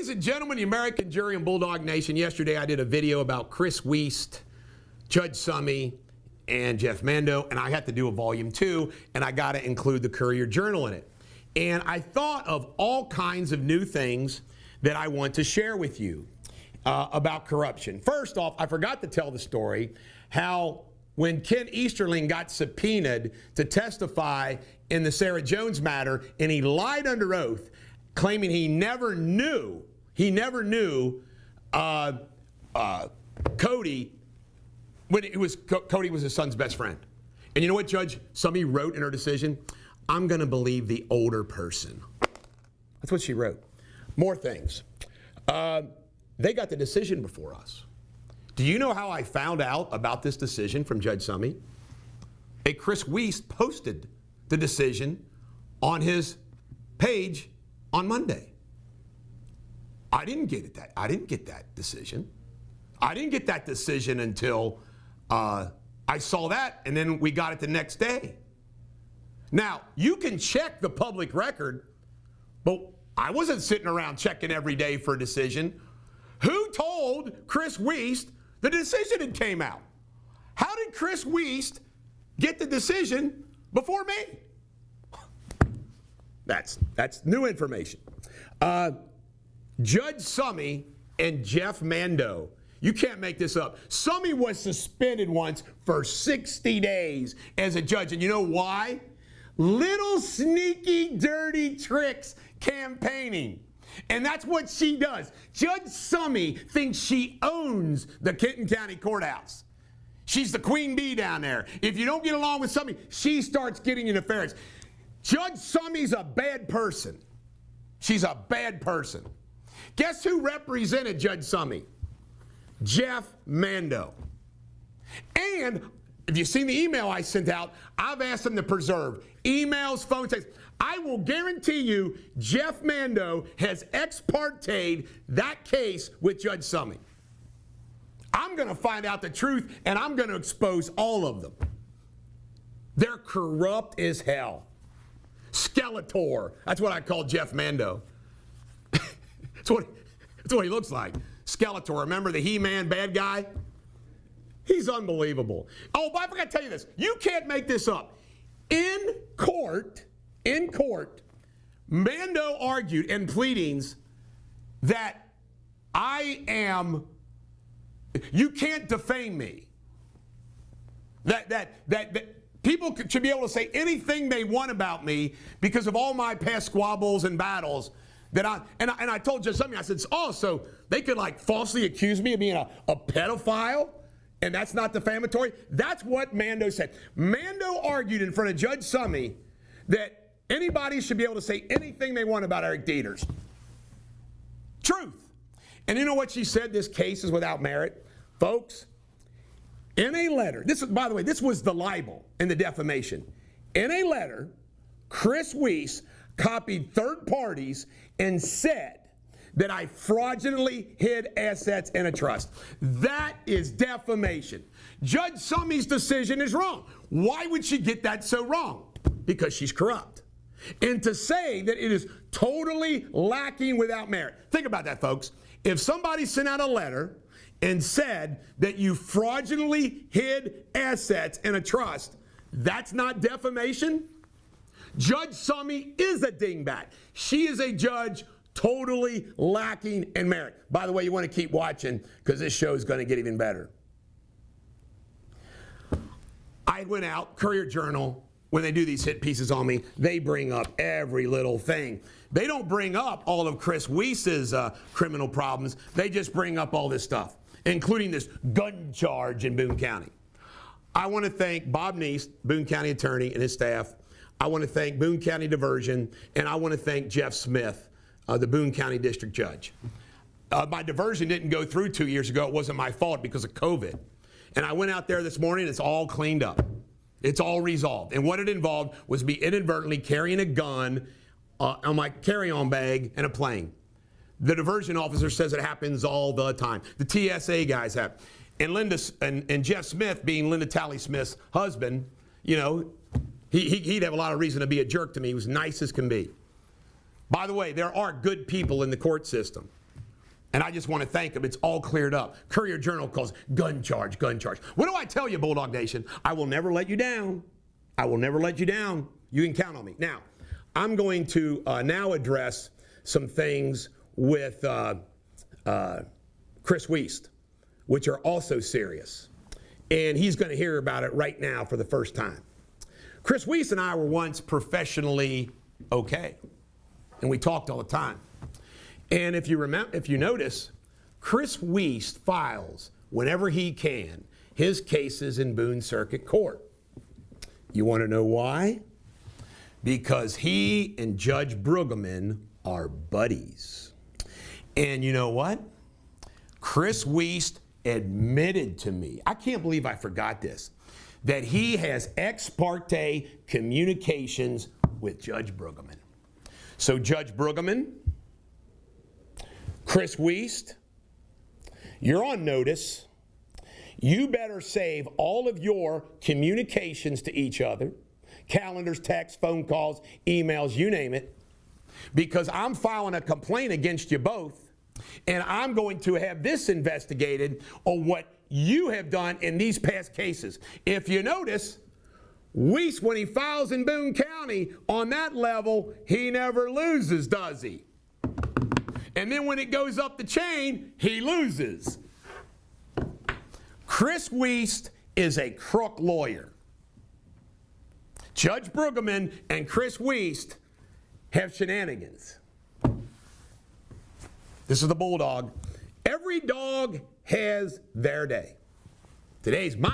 Ladies and gentlemen, the American jury and Bulldog Nation, yesterday I did a video about Chris Wiest, Judge Summe, and Jeff Mando, and I had to do a volume 2, and I got to include the Courier Journal in it. And I thought of all kinds of new things that I want to share with you about corruption. First off, I forgot to tell the story how when Ken Easterling got subpoenaed to testify in the Sarah Jones matter, and he lied under oath, claiming he never knew Cody when it was Cody was his son's best friend. And you know what Judge Summe wrote in her decision? I'm going to believe the older person. That's what she wrote. More things. They got the decision before us. Do you know how I found out about this decision from Judge Summe? Chris Wiest posted the decision on his page on Monday. I didn't get that. I didn't get that decision. I didn't get that decision until I saw that, and then we got it the next day. Now, you can check the public record, but I wasn't sitting around checking every day for a decision. Who told Chris Wiest the decision had came out? How did Chris Wiest get the decision before me? That's new information. Judge Summe and Jeff Mando. You can't make this up. Summe was suspended once for 60 days as a judge. And you know why? Little sneaky, dirty tricks campaigning. And that's what she does. Judge Summe thinks she owns the Kenton County Courthouse. She's the queen bee down there. If you don't get along with Summe, she starts getting in affairs. Judge Summe's a bad person. She's a bad person. Guess who represented Judge Summe? Jeff Mando. And if you've seen the email I sent out, I've asked them to preserve emails, phone texts. I will guarantee you Jeff Mando has ex parte'd that case with Judge Summe. I'm going to find out the truth, and I'm going to expose all of them. They're corrupt as hell. Skeletor. That's what I call Jeff Mando. That's what he looks like. Skeletor. Remember the He-Man bad guy? He's unbelievable. Oh, but I forgot to tell you this. You can't make this up. In court, Mando argued in pleadings that you can't defame me. That people should be able to say anything they want about me because of all my past squabbles and battles. And I told Judge Summe, I said, oh, so they could like falsely accuse me of being a pedophile, and that's not defamatory? That's what Mando said. Mando argued in front of Judge Summe that anybody should be able to say anything they want about Eric Deters. Truth. And you know what she said? This case is without merit. Folks, in a letter, by the way, this was the libel and the defamation. In a letter, Chris Wiest copied third parties and said that I fraudulently hid assets in a trust. That is defamation. Judge Summe's decision is wrong. Why would she get that so wrong? Because she's corrupt. And to say that it is totally lacking without merit. Think about that, folks. If somebody sent out a letter and said that you fraudulently hid assets in a trust, that's not defamation? Judge Summe is a dingbat. She is a judge totally lacking in merit. By the way, you want to keep watching because this show is going to get even better. I went out, Courier Journal, when they do these hit pieces on me, they bring up every little thing. They don't bring up all of Chris Wiest's criminal problems. They just bring up all this stuff, including this gun charge in Boone County. I want to thank Bob Neese, Boone County attorney, and his staff. I want to thank Boone County Diversion, and I want to thank Jeff Smith, the Boone County District Judge. My diversion didn't go through 2 years ago. It wasn't my fault because of COVID. And I went out there this morning, it's all cleaned up. It's all resolved. And what it involved was me inadvertently carrying a gun on my carry-on bag in a plane. The diversion officer says it happens all the time. The TSA guys have. And Jeff Smith, being Linda Talley Smith's husband, you know, he'd have a lot of reason to be a jerk to me. He was nice as can be. By the way, there are good people in the court system. And I just want to thank him. It's all cleared up. Courier Journal calls gun charge, gun charge. What do I tell you, Bulldog Nation? I will never let you down. I will never let you down. You can count on me. Now, I'm going to now address some things with Chris Wiest, which are also serious. And he's going to hear about it right now for the first time. Chris Wiest and I were once professionally okay. And we talked all the time. And if you notice, Chris Wiest files, whenever he can, his cases in Boone Circuit Court. You want to know why? Because he and Judge Brueggemann are buddies. And you know what? Chris Wiest admitted to me, I can't believe I forgot this, that he has ex parte communications with Judge Brueggemann. So Judge Brueggemann, Chris Wiest, you're on notice. You better save all of your communications to each other, calendars, texts, phone calls, emails, you name it, because I'm filing a complaint against you both, and I'm going to have this investigated on what you have done in these past cases. If you notice, Wiest, when he files in Boone County, on that level, he never loses, does he? And then when it goes up the chain, he loses. Chris Wiest is a crook lawyer. Judge Brueggemann and Chris Wiest have shenanigans. This is the Bulldog. Every dog has their day. Today's mine.